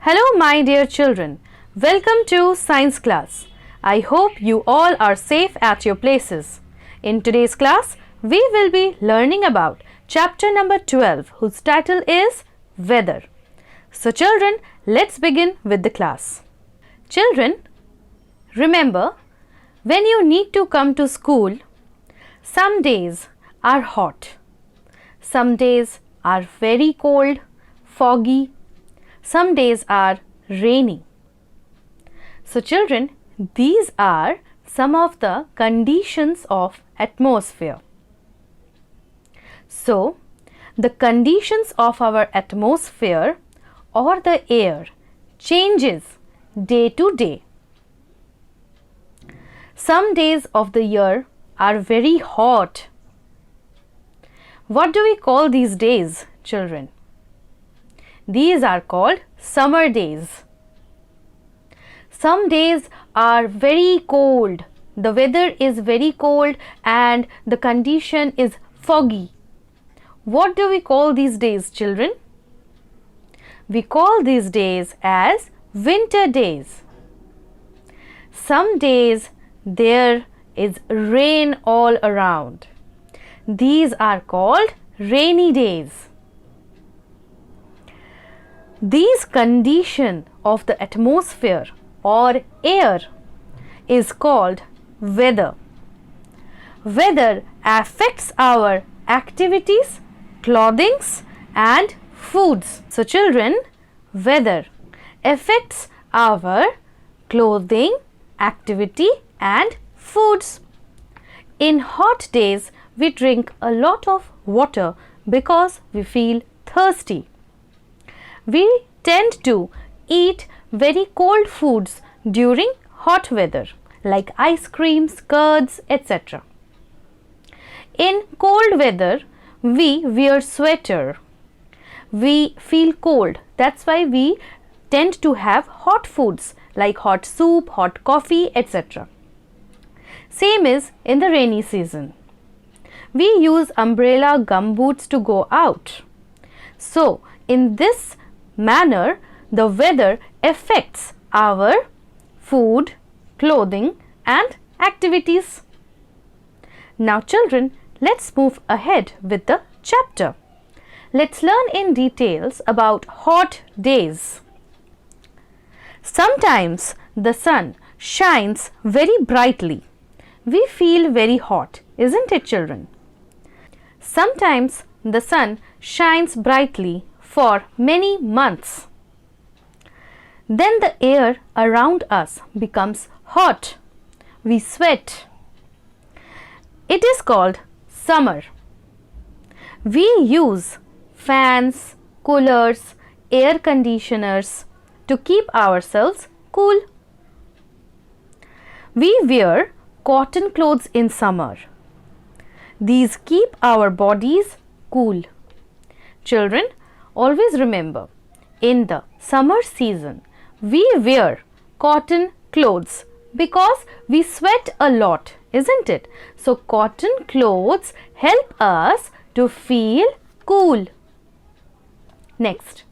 Hello my dear children, welcome to science class. I hope you all are safe at your places. In today's class, we will be learning about chapter number 12 whose title is Weather. So children, let's begin with the class. Children, remember when you need to come to school, some days are hot, some days are very cold, foggy, some days are rainy. So children, these are some of the conditions of atmosphere. So, the conditions of our atmosphere or the air changes day to day. Some days of the year are very hot. What do we call these days, children? These are called summer days. Some days are very cold. The weather is very cold and the condition is foggy. What do we call these days, children? We call these days as winter days. Some days there is rain all around. These are called rainy days. These condition of the atmosphere or air is called weather. Weather affects our activities, clothings and foods. So children, weather affects our clothing, activity and foods. In hot days, we drink a lot of water because we feel thirsty. We tend to eat very cold foods during hot weather like ice creams, curds, etc. In cold weather, we wear sweater. We feel cold. That's why we tend to have hot foods like hot soup, hot coffee, etc. Same is in the rainy season. We use umbrella, gumboots to go out. So, in this manner, the weather affects our food, clothing and activities. Now children, let's move ahead with the chapter. Let's learn in details about hot days. Sometimes the sun shines very brightly. We feel very hot, isn't it, children? Sometimes the sun shines brightly for many months. Then the air around us becomes hot. We sweat. It is called summer. We use fans, coolers, air conditioners to keep ourselves cool. We wear cotton clothes in summer. These keep our bodies cool. Children, always remember, in the summer season, we wear cotton clothes because we sweat a lot, isn't it? So, cotton clothes help us to feel cool. Next,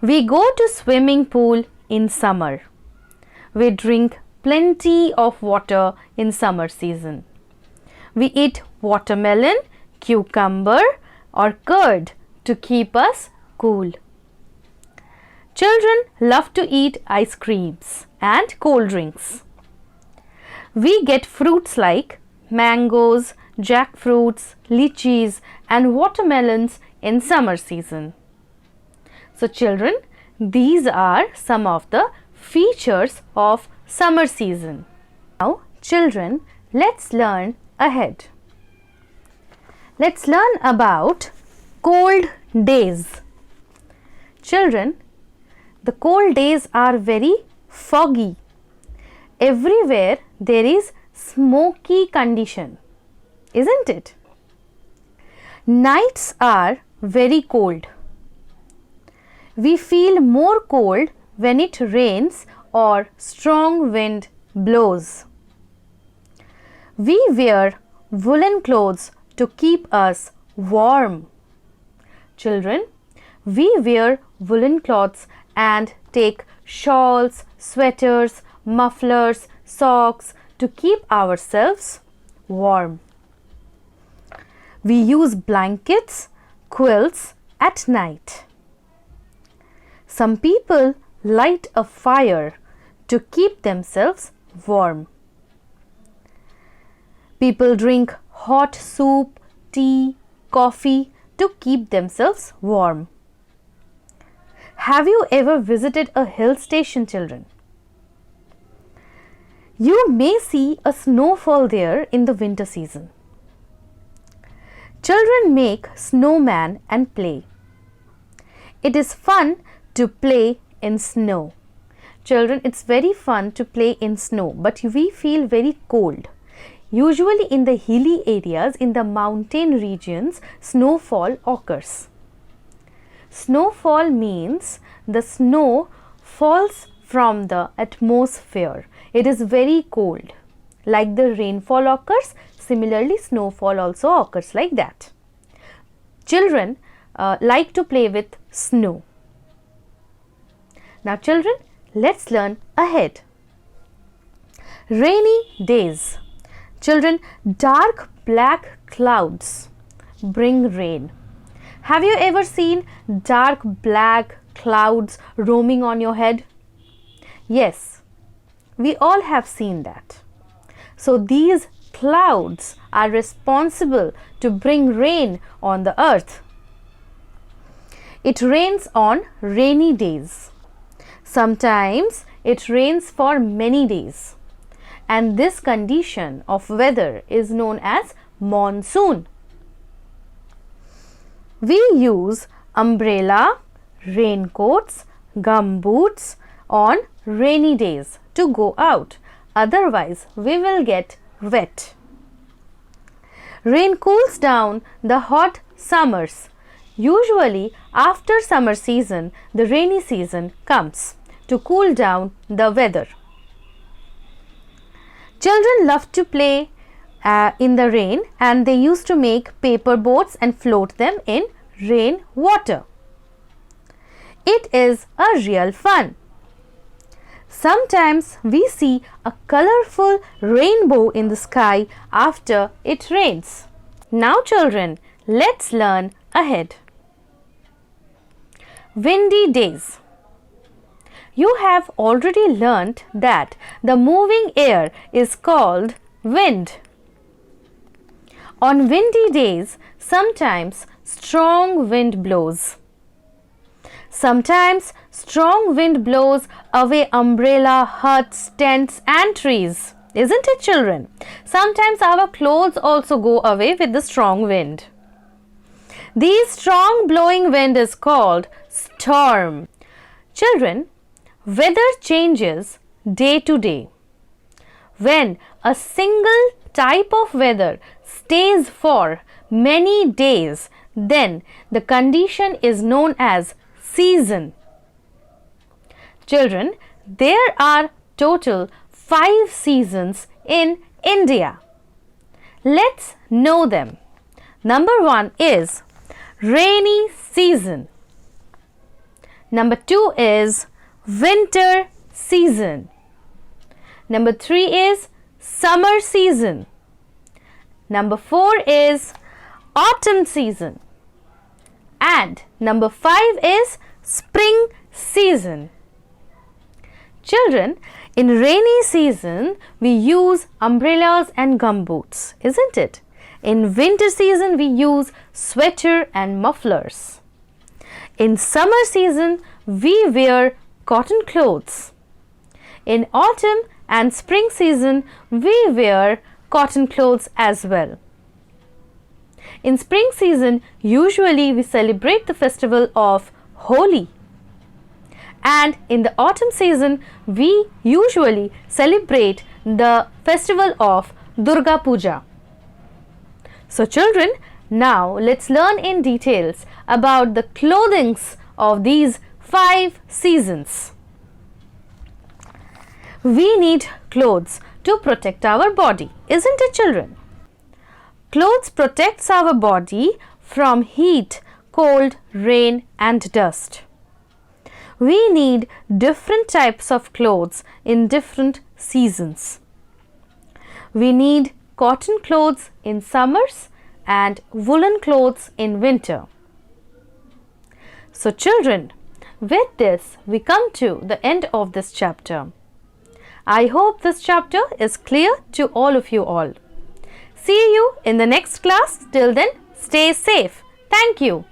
we go to swimming pool in summer. We drink plenty of water in summer season. We eat watermelon, cucumber or curd to keep us cool. Children love to eat ice creams and cold drinks. We get fruits like mangoes, jackfruits, lychees and watermelons in summer season. So children, these are some of the features of summer season. Now children, let's learn ahead. Let's learn about cold days. Children, the cold days are very foggy. Everywhere there is smoky condition, isn't it? Nights are very cold. We feel more cold when it rains or strong wind blows. We wear woolen clothes to keep us warm. Children, we wear woolen cloths and take shawls, sweaters, mufflers, socks to keep ourselves warm. We use blankets, quilts at night. Some people light a fire to keep themselves warm. People drink hot soup, tea, coffee to keep themselves warm. Have you ever visited a hill station, children? You may see a snowfall there in the winter season. Children make snowman and play. It is fun to play in snow. Children, it's very fun to play in snow, but we feel very cold. Usually in the hilly areas, in the mountain regions, snowfall occurs. Snowfall means the snow falls from the atmosphere. It is very cold. Like the rainfall occurs, similarly snowfall also occurs like that. Children like to play with snow. Now children, let's learn ahead. Rainy days. Children, dark black clouds bring rain. Have you ever seen dark black clouds roaming on your head? Yes, we all have seen that. So these clouds are responsible to bring rain on the earth. It rains on rainy days. Sometimes it rains for many days. And this condition of weather is known as monsoon. We use umbrella, raincoats, gumboots on rainy days to go out. Otherwise, we will get wet. Rain cools down the hot summers. Usually, after summer season, the rainy season comes to cool down the weather. Children love to play in the rain, and they used to make paper boats and float them in rain water. It is a real fun. Sometimes we see a colorful rainbow in the sky after it rains. Now children, let's learn ahead. Windy days. You have already learnt that the moving air is called wind. On windy days, sometimes strong wind blows. Sometimes strong wind blows away umbrella, huts, tents and trees. Isn't it, children? Sometimes our clothes also go away with the strong wind. This strong blowing wind is called storm. Children, weather changes day to day. When a single type of weather stays for many days, then the condition is known as season. Children, there are total 5 seasons in India. Let's know them. Number 1 is rainy season. Number 2 is winter season. Number 3 is summer season. Number 4 is autumn season. And number 5 is spring season. Children, in rainy season, we use umbrellas and gumboots, isn't it? In winter season, we use sweater and mufflers. In summer season, we wear cotton clothes. In autumn and spring season, we wear cotton clothes as well. In spring season, usually we celebrate the festival of Holi. And in the autumn season, we usually celebrate the festival of Durga Puja. So children, now let's learn in details about the clothings of these 5 seasons. We need clothes to protect our body, isn't it, children? Clothes protects our body from heat, cold, rain and dust. We need different types of clothes in different seasons. We need cotton clothes in summers and woolen clothes in winter. So children, with this we come to the end of this chapter. I hope this chapter is clear to all of you all. See you in the next class. Till then, stay safe. Thank you.